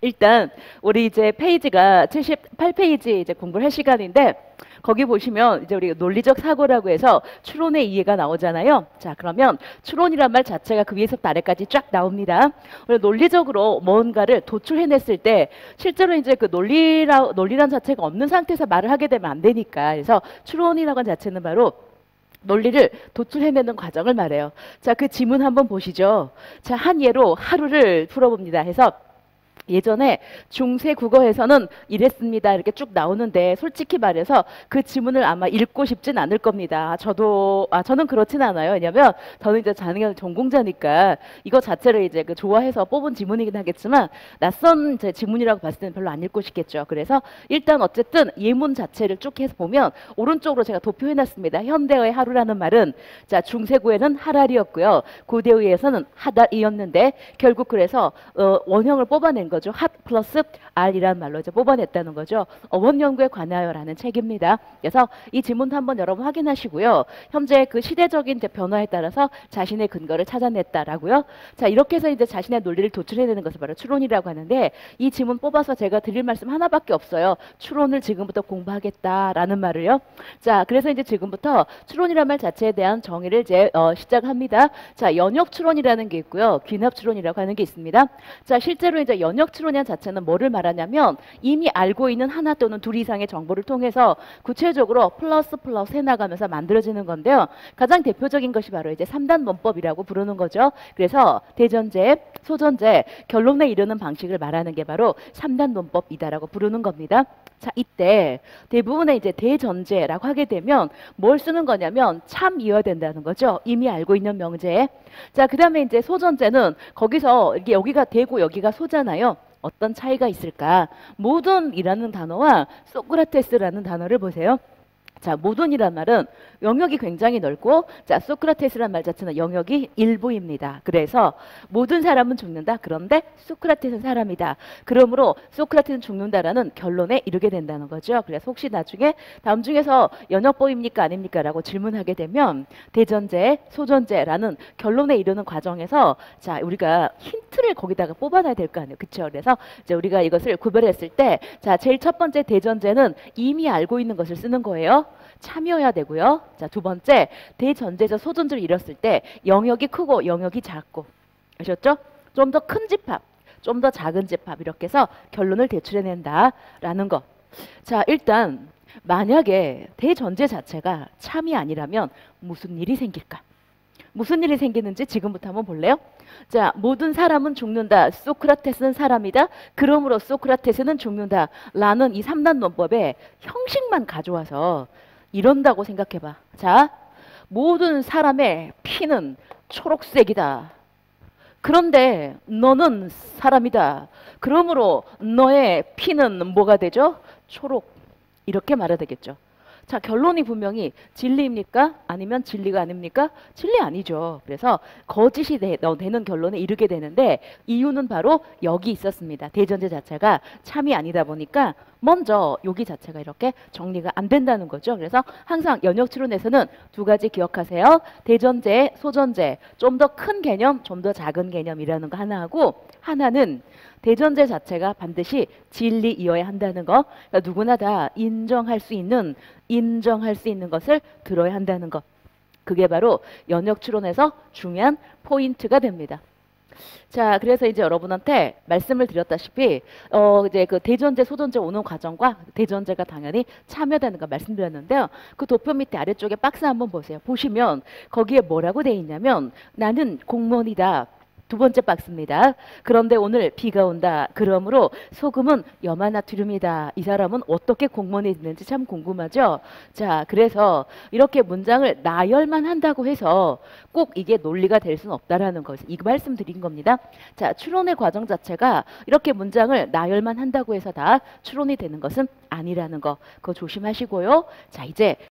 일단 우리 이제 페이지가 78페이지 이제 공부를 할 시간인데 거기 보시면 이제 우리 논리적 사고라고 해서 추론의 이해가 나오잖아요. 자, 그러면 추론이란 말 자체가 그 위에서부터 아래까지 쫙 나옵니다. 우리 논리적으로 뭔가를 도출해냈을 때 실제로 이제 그 논리란 자체가 없는 상태에서 말을 하게 되면 안 되니까 그래서 추론이라고 하는 자체는 바로 논리를 도출해내는 과정을 말해요. 자, 그 지문 한번 보시죠. 자, 한 예로 하루를 풀어봅니다. 해서 예전에 중세 국어에서는 이랬습니다. 이렇게 쭉 나오는데 솔직히 말해서 그 지문을 아마 읽고 싶진 않을 겁니다. 저는 그렇진 않아요. 왜냐면 저는 이제 자능의 전공자니까 이거 자체를 이제 그 좋아해서 뽑은 지문이긴 하겠지만 낯선 제 지문이라고 봤을 때는 별로 안 읽고 싶겠죠. 그래서 일단 어쨌든 예문 자체를 쭉 해서 보면 오른쪽으로 제가 도표해놨습니다. 현대어의 하루라는 말은 자 중세구에는 하랄이었고요. 고대의에서는 하달이었는데 결국 그래서 원형을 뽑아낸 거죠. 핫 플러스 R이라는 말로 이제 뽑아냈다는 거죠. 어원 연구에 관하여라는 책입니다. 그래서 이 지문도 한번 여러분 확인하시고요. 현재 그 시대적인 이제 변화에 따라서 자신의 근거를 찾아냈다라고요. 자, 이렇게 해서 이제 자신의 논리를 도출해내는 것을 바로 추론이라고 하는데 이 지문 뽑아서 제가 드릴 말씀 하나밖에 없어요. 추론을 지금부터 공부하겠다라는 말을요. 자, 그래서 이제 지금부터 추론이라는 말 자체에 대한 정의를 이제 시작합니다. 자, 연역 추론이라는 게 있고요. 귀납 추론이라고 하는 게 있습니다. 자, 실제로 이제 연역 추론이라는 자체는 뭐를 말하냐면 이미 알고 있는 하나 또는 둘 이상의 정보를 통해서 구체적으로 플러스 해나가면서 만들어지는 건데요. 가장 대표적인 것이 바로 이제 3단 논법이라고 부르는 거죠. 그래서 대전제, 소전제, 결론에 이르는 방식을 말하는 게 바로 3단 논법이다라고 부르는 겁니다. 자, 이때 대부분의 이제 대전제라고 하게 되면 뭘 쓰는 거냐면 참이어야 된다는 거죠. 이미 알고 있는 명제에. 자, 그 다음에 이제 소전제는 거기서 이게 여기가 대고 여기가 소잖아요. 어떤 차이가 있을까? 모든이라는 단어와 소크라테스라는 단어를 보세요. 자, 모든이란 말은 영역이 굉장히 넓고 자, 소크라테스란 말 자체는 영역이 일부입니다. 그래서 모든 사람은 죽는다. 그런데 소크라테스는 사람이다. 그러므로 소크라테스는 죽는다라는 결론에 이르게 된다는 거죠. 그래서 혹시 나중에 다음 중에서 연역법입니까 아닙니까? 라고 질문하게 되면 대전제, 소전제라는 결론에 이르는 과정에서 자, 우리가 힌트를 거기다가 뽑아놔야 될 거 아니에요. 그렇죠? 그래서 이제 우리가 이것을 구별했을 때 자, 제일 첫 번째 대전제는 이미 알고 있는 것을 쓰는 거예요. 참여해야 되고요. 자, 두 번째 대전제에서 소전제를 이뤘을 때 영역이 크고 영역이 작고 아셨죠? 좀 더 큰 집합, 좀 더 작은 집합 이렇게 해서 결론을 대출해낸다라는 거. 자, 일단 만약에 대전제 자체가 참이 아니라면 무슨 일이 생길까? 무슨 일이 생기는지 지금부터 한번 볼래요? 자, 모든 사람은 죽는다. 소크라테스는 사람이다. 그러므로 소크라테스는 죽는다. 라는 이 3단 논법의 형식만 가져와서 이런다고 생각해봐. 자, 모든 사람의 피는 초록색이다. 그런데 너는 사람이다. 그러므로 너의 피는 뭐가 되죠? 초록. 이렇게 말해야 되겠죠. 자, 결론이 분명히 진리입니까? 아니면 진리가 아닙니까? 진리 아니죠. 그래서 거짓이 되는 결론에 이르게 되는데 이유는 바로 여기 있었습니다. 대전제 자체가 참이 아니다 보니까 먼저 여기 자체가 이렇게 정리가 안 된다는 거죠. 그래서 항상 연역추론에서는 두 가지 기억하세요. 대전제, 소전제, 좀 더 큰 개념, 좀 더 작은 개념이라는 거 하나 하고 하나는 대전제 자체가 반드시 진리이어야 한다는 거. 그러니까 누구나 다 인정할 수 있는 것을 들어야 한다는 것. 그게 바로 연역추론에서 중요한 포인트가 됩니다. 자, 그래서 이제 여러분한테 말씀을 드렸다시피 이제 그 대전제, 소전제 오는 과정과 대전제가 당연히 참여되는 거 말씀드렸는데요. 그 도표 밑에 아래쪽에 박스 한번 보세요. 보시면 거기에 뭐라고 돼 있냐면 나는 공무원이다. 두 번째 박스입니다. 그런데 오늘 비가 온다. 그러므로 소금은 염화나트륨이다. 이 사람은 어떻게 공무원이 됐는지 참 궁금하죠? 자, 그래서 이렇게 문장을 나열만 한다고 해서 꼭 이게 논리가 될 수는 없다라는 것을 이 말씀드린 겁니다. 자, 추론의 과정 자체가 이렇게 문장을 나열만 한다고 해서 다 추론이 되는 것은 아니라는 거. 그거 조심하시고요. 자, 이제